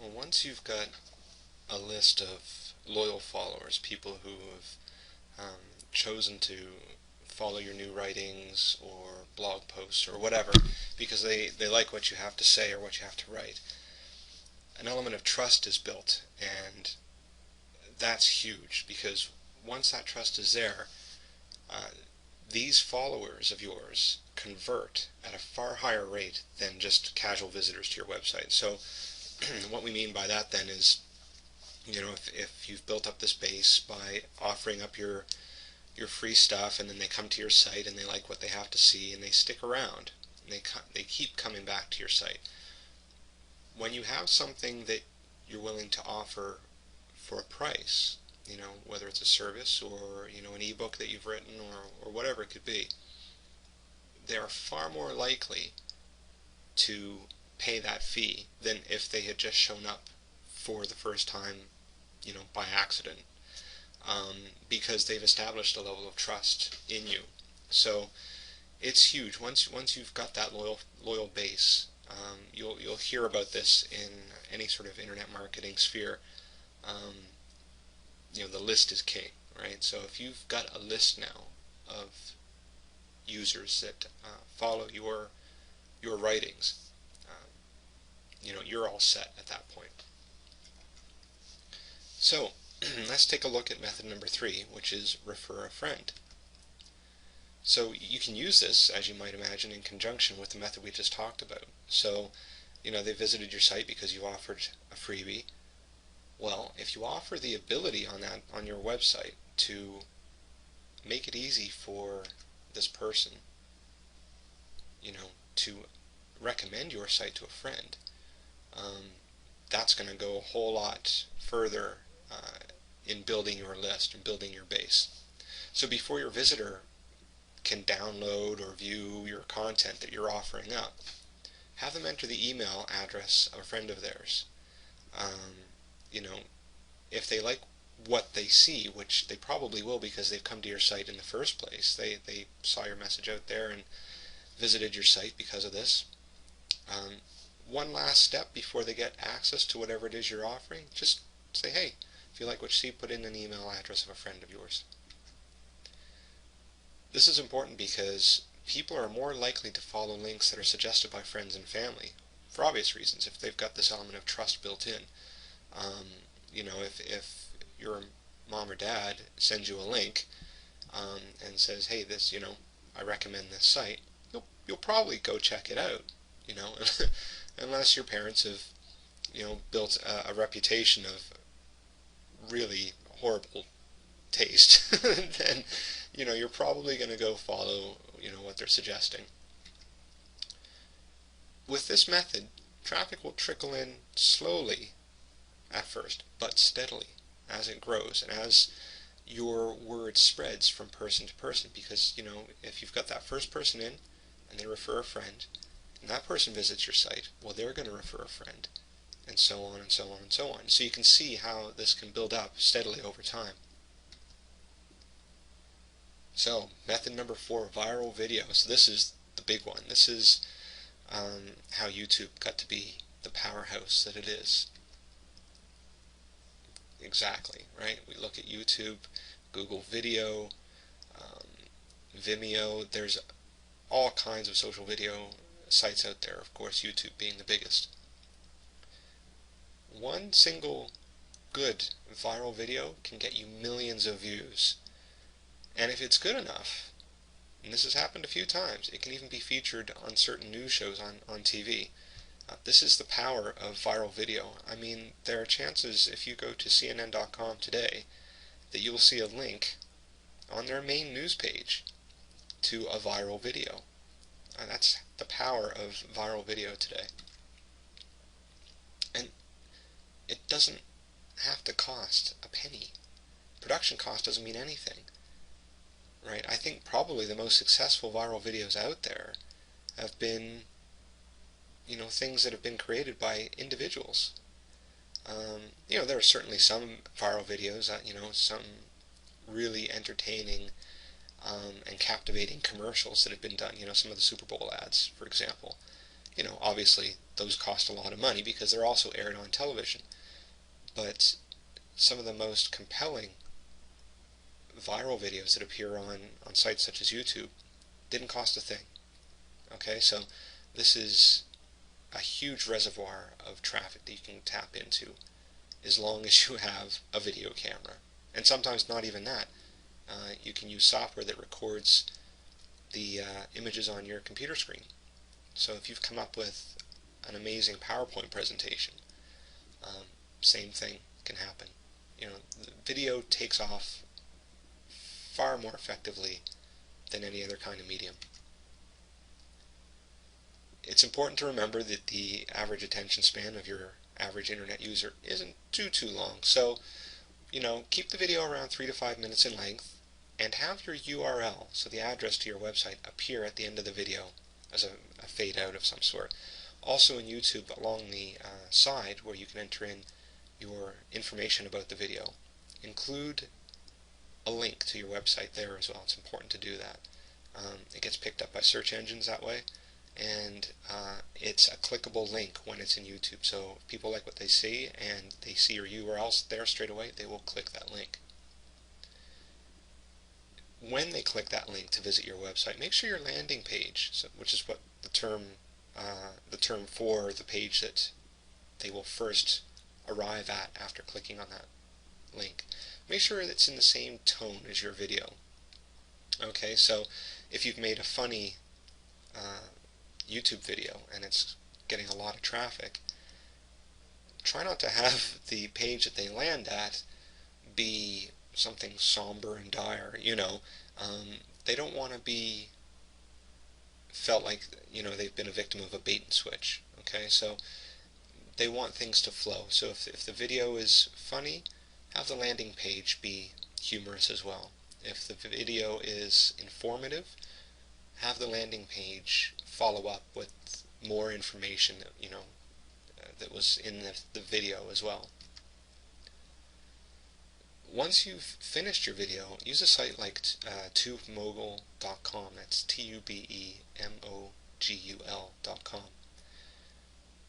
Well, once you've got a list of loyal followers, people who have chosen to follow your new writings or blog posts or whatever because they like what you have to say or what you have to write, an element of trust is built, and that's huge because once that trust is there, uh, these followers of yours convert at a far higher rate than just casual visitors to your website. So what we mean by that then is, if you've built up this base by offering up your free stuff, and then they come to your site and they like what they have to see and they stick around, and they keep coming back to your site. When you have something that you're willing to offer for a price, whether it's a service or an ebook that you've written or whatever it could be, they are far more likely to pay that fee than if they had just shown up for the first time, by accident, because they've established a level of trust in you. So it's huge. Once you've got that loyal base, you'll hear about this in any sort of internet marketing sphere. The list is king, right? So if you've got a list now of users that follow your writings, you're all set at that point. So let's take a look at method number 3, which is refer a friend. So you can use this, as you might imagine, in conjunction with the method we just talked about. So, they visited your site because you offered a freebie. Well, if you offer the ability on your website to make it easy for this person, to recommend your site to a friend, that's going to go a whole lot further in building your list and building your base. So before your visitor can download or view your content that you're offering up, have them enter the email address of a friend of theirs. If they like what they see, which they probably will because they've come to your site in the first place, they saw your message out there and visited your site because of this. One last step before they get access to whatever it is you're offering, just say, hey, if you like what you see, put in an email address of a friend of yours. This is important because people are more likely to follow links that are suggested by friends and family, for obvious reasons, if they've got this element of trust built in. If your mom or dad sends you a link and says, hey, this, I recommend this site, you'll probably go check it out, unless your parents have, built a reputation of really horrible taste, then, you're probably going to go follow, what they're suggesting. With this method, traffic will trickle in slowly at first, but steadily as it grows and as your word spreads from person to person, because, if you've got that first person in and they refer a friend, and that person visits your site, well, they're going to refer a friend, and so on and so on and so on. So you can see how this can build up steadily over time. So, method number 4, viral video. So this is the big one. This is how YouTube got to be the powerhouse that it is. Exactly, right? We look at YouTube, Google Video, Vimeo. There's all kinds of social video sites out there, of course, YouTube being the biggest. One single good viral video can get you millions of views. And if it's good enough, and this has happened a few times, it can even be featured on certain news shows on TV. This is the power of viral video. I mean, there are chances, if you go to CNN.com today, that you will see a link on their main news page to a viral video. That's the power of viral video today. And it doesn't have to cost a penny. Production cost doesn't mean anything. Right? I think probably the most successful viral videos out there have been, things that have been created by individuals. There are certainly some viral videos, some really entertaining and captivating commercials that have been done, some of the Super Bowl ads, for example. obviously those cost a lot of money because they're also aired on television. But some of the most compelling viral videos that appear on sites such as YouTube didn't cost a thing. Okay, so this is a huge reservoir of traffic that you can tap into as long as you have a video camera. And sometimes not even that. You can use software that records the images on your computer screen. So if you've come up with an amazing PowerPoint presentation, same thing can happen. The video takes off far more effectively than any other kind of medium. It's important to remember that the average attention span of your average internet user isn't too long. So, keep the video around 3 to 5 minutes in length and have your URL, so the address to your website, appear at the end of the video as a fade out of some sort. Also in YouTube, along the side where you can enter in your information about the video, include a link to your website there as well. It's important to do that. It gets picked up by search engines that way, and it's a clickable link when it's in YouTube. So if people like what they see and they see your URLs there straight away, they will click that link. When they click that link to visit your website, make sure your landing page, which is what the term for the page that they will first arrive at after clicking on that link, make sure it's in the same tone as your video. Okay, so if you've made a funny YouTube video and it's getting a lot of traffic, try not to have the page that they land at be something somber and dire. They don't want to be felt like they've been a victim of a bait and switch. Okay, so they want things to flow. So if the video is funny, have the landing page be humorous as well. If the video is informative, have the landing page follow up with more information that was in the video as well. Once you've finished your video, use a site like tubemogul.com. That's tubemogul.com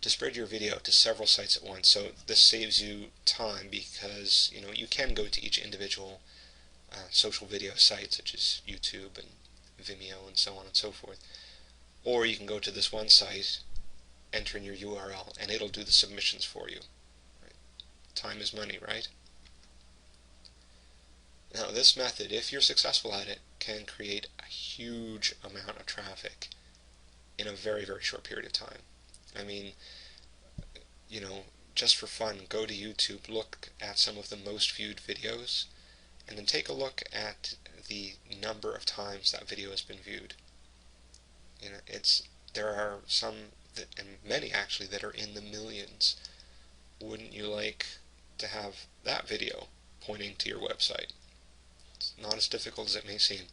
to spread your video to several sites at once. So this saves you time because you can go to each individual social video site such as YouTube and Vimeo and so on and so forth, or you can go to this one site, enter in your URL, and it'll do the submissions for you. Right? Time is money, right? Now this method, if you're successful at it, can create a huge amount of traffic in a very, very short period of time. I mean, just for fun, go to YouTube, look at some of the most viewed videos, and then take a look at the number of times that video has been viewed. There are some, and many actually, that are in the millions. Wouldn't you like to have that video pointing to your website? It's not as difficult as it may seem.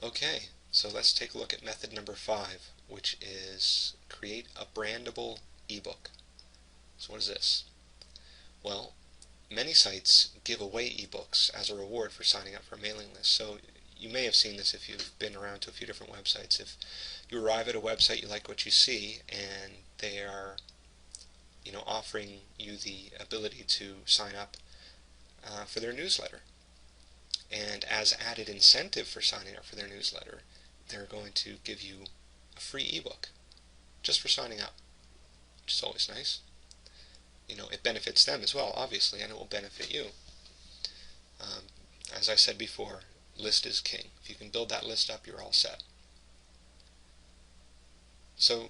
Okay, so let's take a look at method number 5, which is create a brandable ebook. So what is this? Well, many sites give away ebooks as a reward for signing up for a mailing list. So you may have seen this if you've been around to a few different websites. If you arrive at a website, you like what you see, and they are offering you the ability to sign up for their newsletter. And as added incentive for signing up for their newsletter, they're going to give you a free ebook just for signing up, which is always nice. It benefits them as well, obviously, and it will benefit you. As I said before, list is king. If you can build that list up, you're all set. So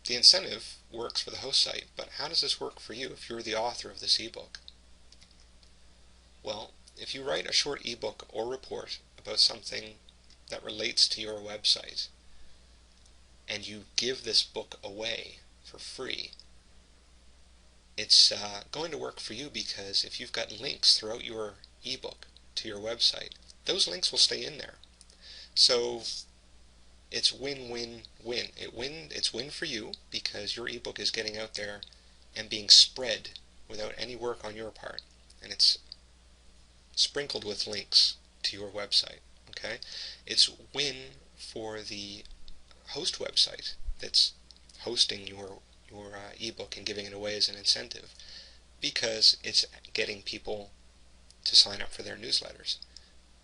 the incentive works for the host site, but how does this work for you if you're the author of this ebook? Well, if you write a short ebook or report about something that relates to your website, and you give this book away for free, it's going to work for you, because if you've got links throughout your ebook to your website, those links will stay in there. So it's win-win-win. It's win for you because your ebook is getting out there and being spread without any work on your part, and it's sprinkled with links to your website. Okay, it's win for the host website that's hosting your ebook and giving it away as an incentive, because it's getting people to sign up for their newsletters.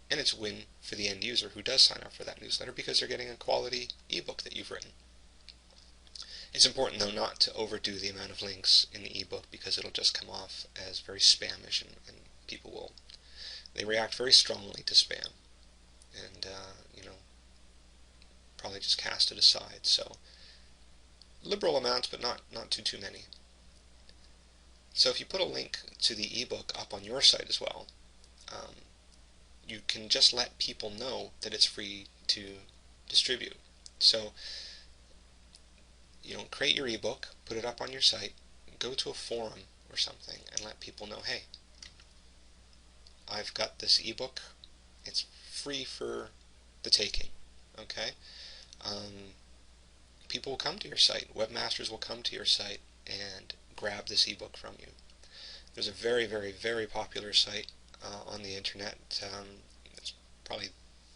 And it's a win for the end user who does sign up for that newsletter, because they're getting a quality ebook that you've written. It's important, though, not to overdo the amount of links in the ebook, because it'll just come off as very spamish, and people they react very strongly to spam, and probably just cast it aside. So liberal amounts, but not too many. So if you put a link to the ebook up on your site as well, you can just let people know that it's free to distribute. So create your ebook, put it up on your site, go to a forum or something, and let people know, hey, I've got this ebook, it's free for the taking. Okay? People will come to your site, webmasters will come to your site and grab this ebook from you. There's a very, very, very popular site on the internet. It's probably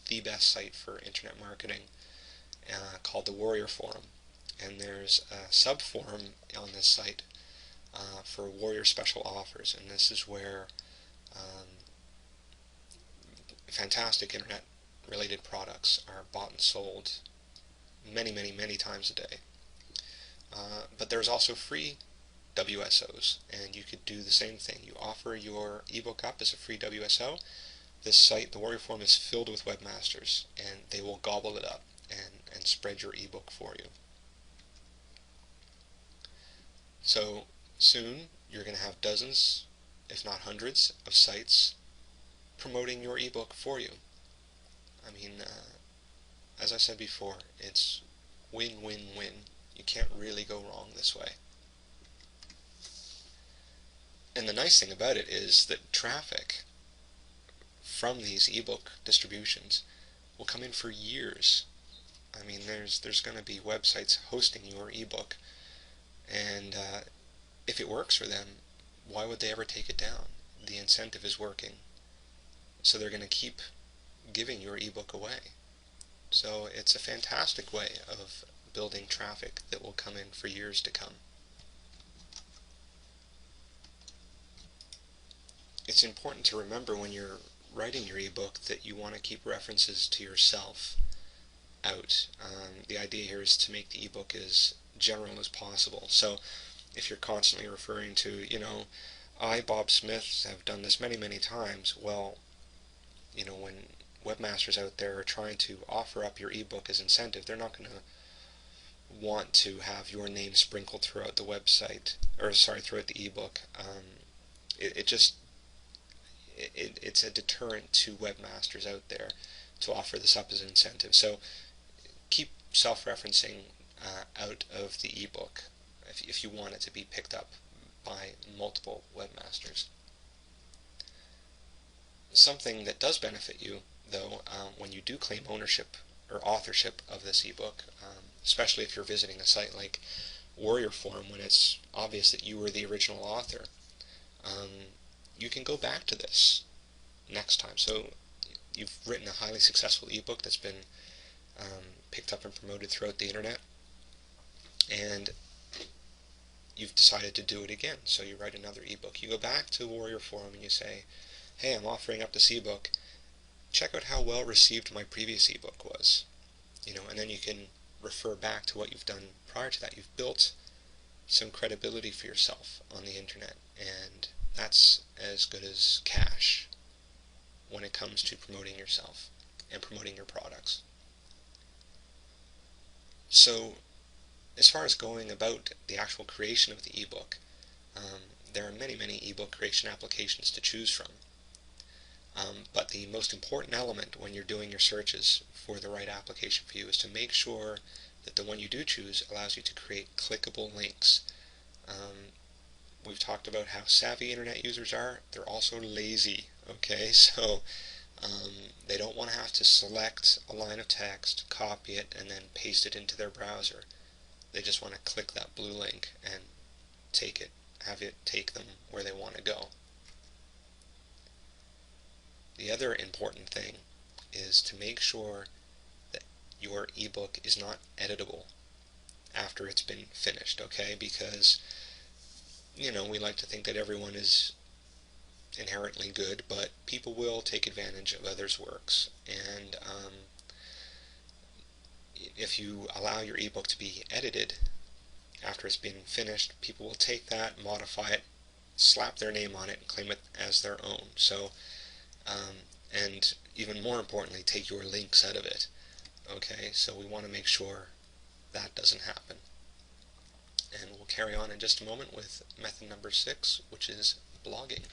the best site for internet marketing, called the Warrior Forum. And there's a sub-forum on this site for Warrior Special Offers, and this is where fantastic internet-related products are bought and sold many, many, many times a day. But there's also free WSOs, and you could do the same thing. You offer your ebook up as a free WSO. This site, the Warrior Forum, is filled with webmasters, and they will gobble it up and spread your ebook for you. So soon you're going to have dozens, if not hundreds, of sites promoting your ebook for you. I mean, as I said before, it's win-win-win. You can't really go wrong this way. And the nice thing about it is that traffic from these ebook distributions will come in for years. I mean, there's going to be websites hosting your ebook, and if it works for them, why would they ever take it down? The incentive is working, so they're going to keep giving your ebook away. So it's a fantastic way of building traffic that will come in for years to come. It's important to remember when you're writing your ebook that you want to keep references to yourself out. The idea here is to make the ebook as general as possible. So if you're constantly referring to, I, Bob Smith, have done this many, many times, well, when webmasters out there are trying to offer up your ebook as incentive, they're not going to want to have your name sprinkled throughout the website, throughout the ebook. It's a deterrent to webmasters out there to offer this up as an incentive. So keep self-referencing out of the ebook if you want it to be picked up by multiple webmasters. Something that does benefit you, though, when you do claim ownership or authorship of this ebook, especially if you're visiting a site like Warrior Forum, when it's obvious that you were the original author, you can go back to this next time. So you've written a highly successful ebook that's been picked up and promoted throughout the internet, and you've decided to do it again. So you write another ebook. You go back to Warrior Forum and you say, hey, I'm offering up this ebook. Check out how well received my previous ebook was. And then you can refer back to what you've done prior to that. You've built some credibility for yourself on the internet, and that's as good as cash when it comes to promoting yourself and promoting your products. So as far as going about the actual creation of the ebook, there are many, many ebook creation applications to choose from. But the most important element when you're doing your searches for the right application for you is to make sure that the one you do choose allows you to create clickable links. We've talked about how savvy internet users are. They're also lazy, okay? So they don't want to have to select a line of text, copy it, and then paste it into their browser. They just want to click that blue link and take it, have it take them where they want to go. The other important thing is to make sure that your ebook is not editable after it's been finished, okay? Because, we like to think that everyone is inherently good, but people will take advantage of others' works. And if you allow your ebook to be edited after it's been finished, people will take that, modify it, slap their name on it, and claim it as their own. So, and even more importantly, take your links out of it. Okay, so we want to make sure that doesn't happen. And we'll carry on in just a moment with method number 6, which is blogging.